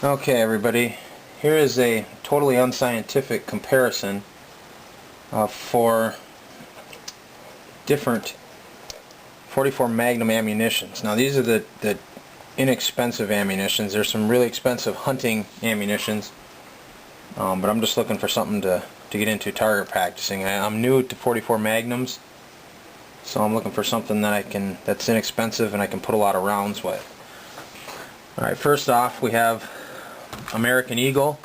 Okay, everybody, here is a totally unscientific comparison for different 44 Magnum ammunitions. Now these are the inexpensive ammunitions. There's some really expensive hunting ammunitions, but I'm just looking for something to get into target practicing. I'm new to 44 Magnums, so I'm looking for something that's inexpensive and I can put a lot of rounds with. Alright, first off we have American Eagle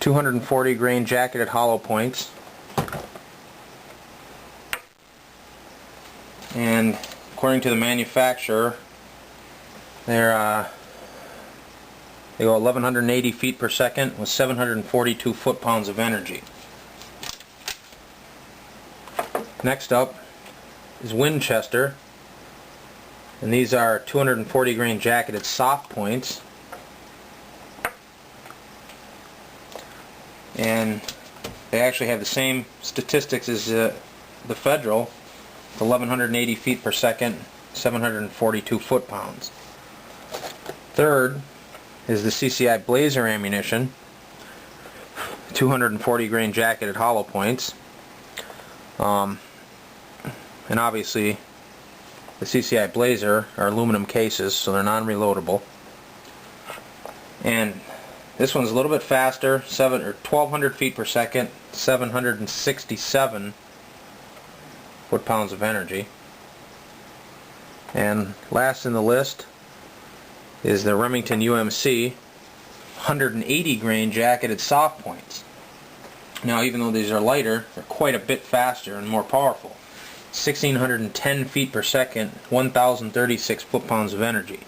240 grain jacketed hollow points, and according to the manufacturer they go 1180 feet per second with 742 foot-pounds of energy. Next up is Winchester, and these are 240 grain jacketed soft points, and they actually have the same statistics as the Federal, 1180 feet per second, 742 foot-pounds. Third is the CCI Blazer ammunition, 240 grain jacketed hollow points, and obviously the CCI Blazer are aluminum cases, so they're non-reloadable. And this one's a little bit faster, 1200 feet per second, 767 foot-pounds of energy. And last in the list is the Remington UMC 180 grain jacketed soft points. Now even though these are lighter, they're quite a bit faster and more powerful. 1610 feet per second, 1036 foot-pounds of energy.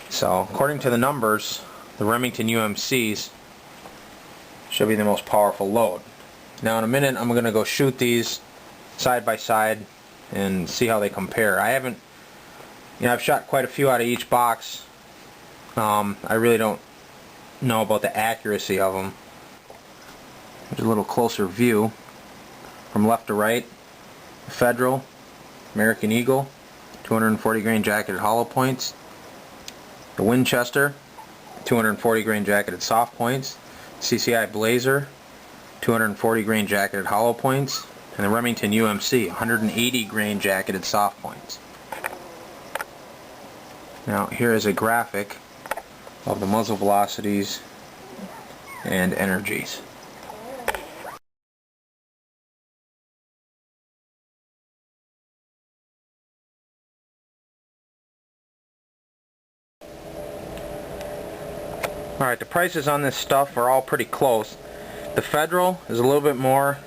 So according to the numbers, the Remington UMCs should be the most powerful load. Now in a minute I'm going to go shoot these side by side and see how they compare. I've shot quite a few out of each box. I really don't know about the accuracy of them. Here's a little closer view from left to right. Federal, American Eagle, 240 grain jacketed hollow points. The Winchester, 240 grain jacketed soft points. CCI Blazer, 240 grain jacketed hollow points. And the Remington UMC, 180 grain jacketed soft points. Now here is a graphic of the muzzle velocities and energies. Alright, the prices on this stuff are all pretty close. The Federal is a little bit more.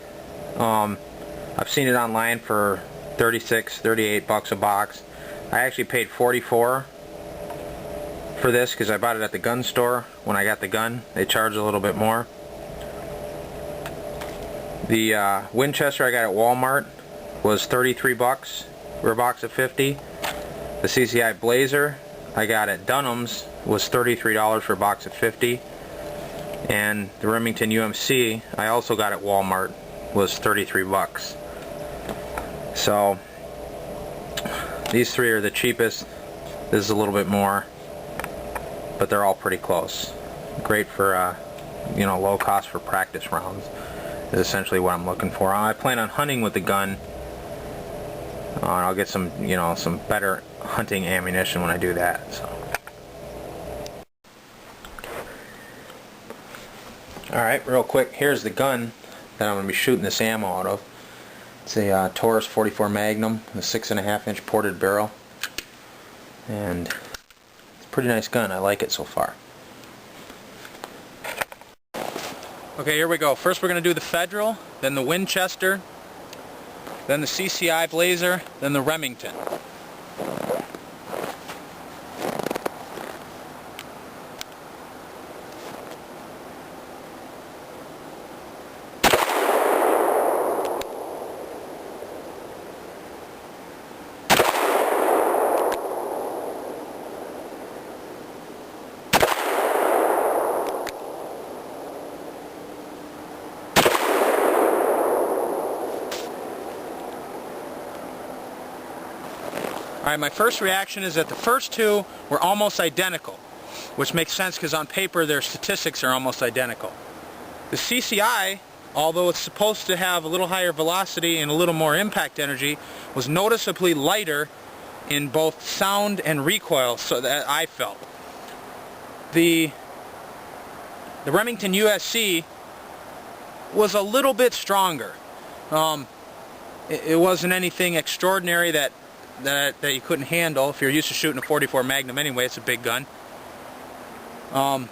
I've seen it online for 36, 38 bucks a box. I actually paid 44 for this because I bought it at the gun store. When I got the gun, they charged a little bit more. The Winchester I got at Walmart was 33 bucks for a box of 50. The CCI Blazer I got at Dunham's was $33 for a box of 50. And the Remington UMC I also got at Walmart was 33 bucks. So these three are the cheapest. This is a little bit more, but they're all pretty close. Great for low cost for practice rounds is essentially what I'm looking for. I plan on hunting with the gun. I'll get some some better hunting ammunition when I do that. So alright, real quick, here's the gun that I'm going to be shooting this ammo out of. It's a Taurus 44 Magnum, a 6.5 inch ported barrel, and it's a pretty nice gun. I like it so far. Okay, here we go. First we're going to do the Federal, then the Winchester, then the CCI Blazer, then the Remington. Alright, my first reaction is that the first two were almost identical. which makes sense because on paper their statistics are almost identical. The CCI, although it's supposed to have a little higher velocity and a little more impact energy, was noticeably lighter in both sound and recoil, so that I felt. The Remington USC was a little bit stronger. It wasn't anything extraordinary that you couldn't handle. If you're used to shooting a .44 Magnum anyway, it's a big gun. But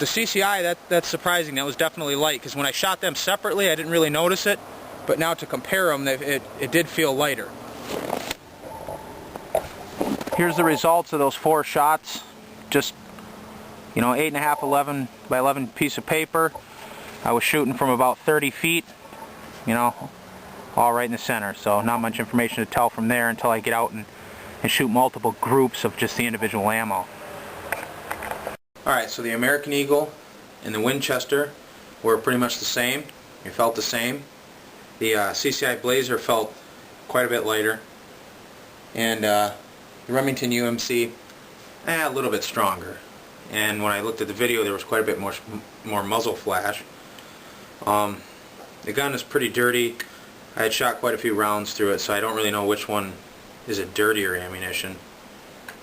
the CCI, that's surprising. That was definitely light, because when I shot them separately, I didn't really notice it. But now to compare them, it did feel lighter. Here's the results of those 4 shots. Just, 8.5, 11 by 11 piece of paper. I was shooting from about 30 feet, all right in the center. So not much information to tell from there until I get out and shoot multiple groups of just the individual ammo. Alright, so the American Eagle and the Winchester were pretty much the same. It felt the same. The CCI Blazer felt quite a bit lighter. And the Remington UMC, a little bit stronger. And when I looked at the video, there was quite a bit more muzzle flash. The gun is pretty dirty. I had shot quite a few rounds through it, so I don't really know which one is a dirtier ammunition.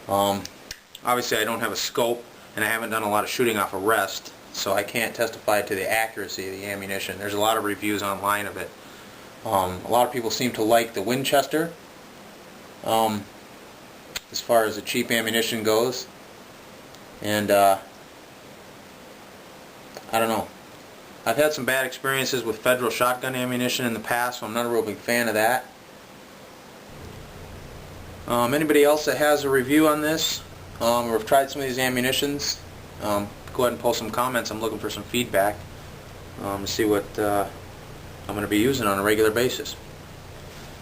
Obviously I don't have a scope, and I haven't done a lot of shooting off a rest, so I can't testify to the accuracy of the ammunition. There's a lot of reviews online of it. A lot of people seem to like the Winchester as far as the cheap ammunition goes, and I don't know. I've had some bad experiences with federal shotgun ammunition in the past, so I'm not a real big fan of that. Anybody else that has a review on this, or have tried some of these ammunitions, go ahead and post some comments. I'm looking for some feedback to see what I'm going to be using on a regular basis.